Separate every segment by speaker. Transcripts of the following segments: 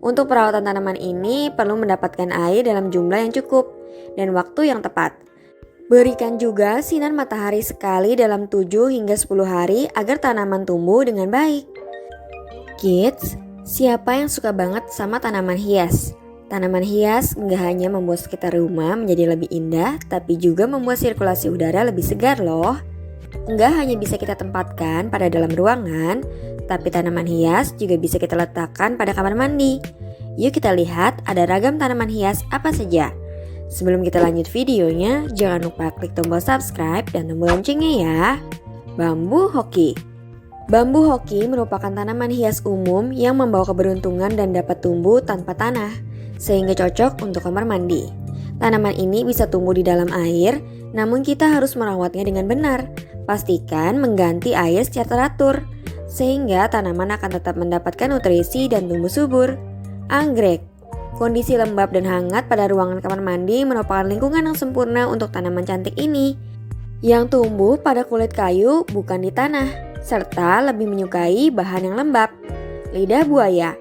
Speaker 1: Untuk perawatan tanaman ini perlu mendapatkan air dalam jumlah yang cukup dan waktu yang tepat. Berikan juga sinar matahari sekali dalam 7 hingga 10 hari agar tanaman tumbuh dengan baik. Kids, siapa yang suka banget sama tanaman hias? Tanaman hias nggak hanya membuat sekitar rumah menjadi lebih indah, tapi juga membuat sirkulasi udara lebih segar loh. Nggak hanya bisa kita tempatkan pada dalam ruangan, tapi tanaman hias juga bisa kita letakkan pada kamar mandi. Yuk kita lihat ada ragam tanaman hias apa saja. Sebelum kita lanjut videonya, jangan lupa klik tombol subscribe dan tombol loncengnya ya. Bambu hoki. Bambu hoki merupakan tanaman hias umum yang membawa keberuntungan dan dapat tumbuh tanpa tanah, sehingga cocok untuk kamar mandi. Tanaman ini bisa tumbuh di dalam air, namun kita harus merawatnya dengan benar. Pastikan mengganti air secara teratur, sehingga tanaman akan tetap mendapatkan nutrisi dan tumbuh subur. Anggrek. Kondisi lembab dan hangat pada ruangan kamar mandi merupakan lingkungan yang sempurna untuk tanaman cantik ini, yang tumbuh pada kulit kayu bukan di tanah, serta lebih menyukai bahan yang lembab. Lidah buaya.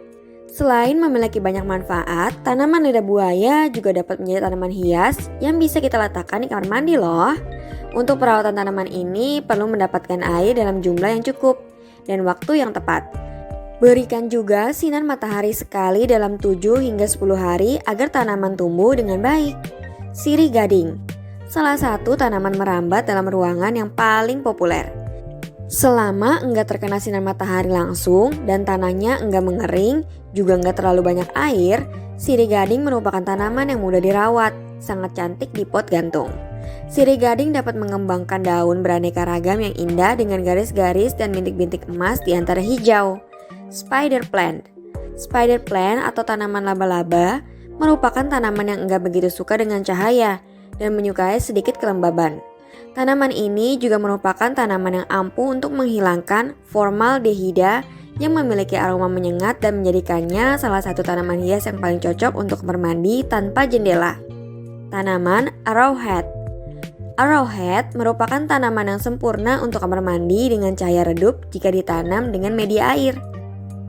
Speaker 1: Selain memiliki banyak manfaat, tanaman lidah buaya juga dapat menjadi tanaman hias yang bisa kita letakkan di kamar mandi loh. Untuk perawatan tanaman ini perlu mendapatkan air dalam jumlah yang cukup dan waktu yang tepat. Berikan juga sinar matahari sekali dalam 7 hingga 10 hari agar tanaman tumbuh dengan baik. Sirih gading. Salah satu tanaman merambat dalam ruangan yang paling populer. Selama enggak terkena sinar matahari langsung dan tanahnya enggak mengering, juga enggak terlalu banyak air, sirih gading merupakan tanaman yang mudah dirawat, sangat cantik di pot gantung. Sirih gading dapat mengembangkan daun beraneka ragam yang indah dengan garis-garis dan bintik-bintik emas di antara hijau. Spider plant. Spider plant atau tanaman laba-laba merupakan tanaman yang enggak begitu suka dengan cahaya dan menyukai sedikit kelembaban. Tanaman ini juga merupakan tanaman yang ampuh untuk menghilangkan formaldehida yang memiliki aroma menyengat dan menjadikannya salah satu tanaman hias yang paling cocok untuk kamar mandi tanpa jendela. Tanaman arrowhead. Arrowhead merupakan tanaman yang sempurna untuk kamar mandi dengan cahaya redup jika ditanam dengan media air.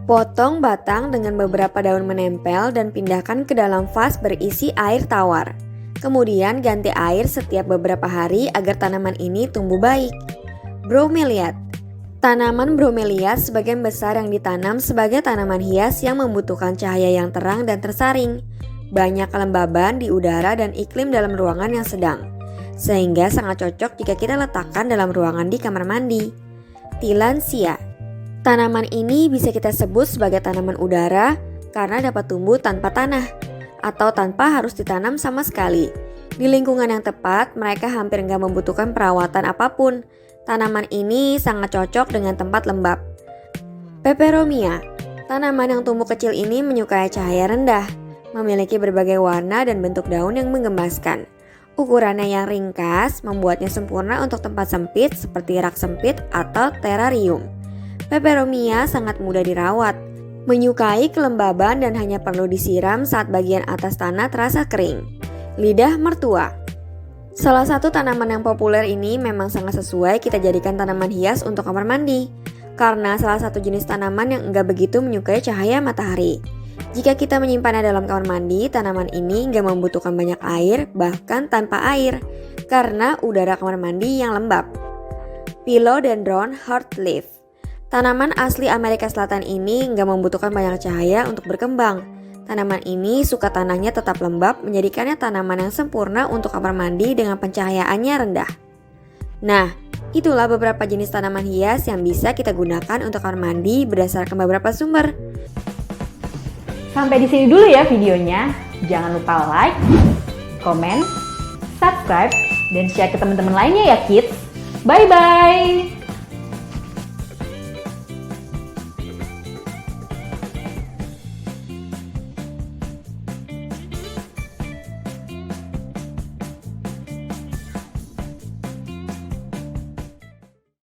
Speaker 1: Potong batang dengan beberapa daun menempel dan pindahkan ke dalam vas berisi air tawar. Kemudian ganti air setiap beberapa hari agar tanaman ini tumbuh baik. Bromeliad. Tanaman bromeliad sebagian besar yang ditanam sebagai tanaman hias yang membutuhkan cahaya yang terang dan tersaring, banyak kelembaban di udara dan iklim dalam ruangan yang sedang, sehingga sangat cocok jika kita letakkan dalam ruangan di kamar mandi. Tillandsia. Tanaman ini bisa kita sebut sebagai tanaman udara karena dapat tumbuh tanpa tanah atau tanpa harus ditanam sama sekali. Di lingkungan yang tepat, mereka hampir nggak membutuhkan perawatan apapun. Tanaman ini sangat cocok dengan tempat lembab. Peperomia. Tanaman yang tumbuh kecil ini menyukai cahaya rendah, memiliki berbagai warna dan bentuk daun yang menggemaskan. Ukurannya yang ringkas membuatnya sempurna untuk tempat sempit seperti rak sempit atau terarium. Peperomia sangat mudah dirawat, menyukai kelembaban dan hanya perlu disiram saat bagian atas tanah terasa kering. Lidah mertua. Salah satu tanaman yang populer ini memang sangat sesuai kita jadikan tanaman hias untuk kamar mandi, karena salah satu jenis tanaman yang enggak begitu menyukai cahaya matahari. Jika kita menyimpannya dalam kamar mandi, tanaman ini enggak membutuhkan banyak air, bahkan tanpa air, karena udara kamar mandi yang lembab. Philodendron heartleaf. Tanaman asli Amerika Selatan ini nggak membutuhkan banyak cahaya untuk berkembang. Tanaman ini suka tanahnya tetap lembab, menjadikannya tanaman yang sempurna untuk kamar mandi dengan pencahayaannya rendah. Nah, itulah beberapa jenis tanaman hias yang bisa kita gunakan untuk kamar mandi berdasarkan beberapa sumber.
Speaker 2: Sampai di sini dulu ya videonya. Jangan lupa like, komen, subscribe, dan share ke teman-teman lainnya ya kids. Bye-bye!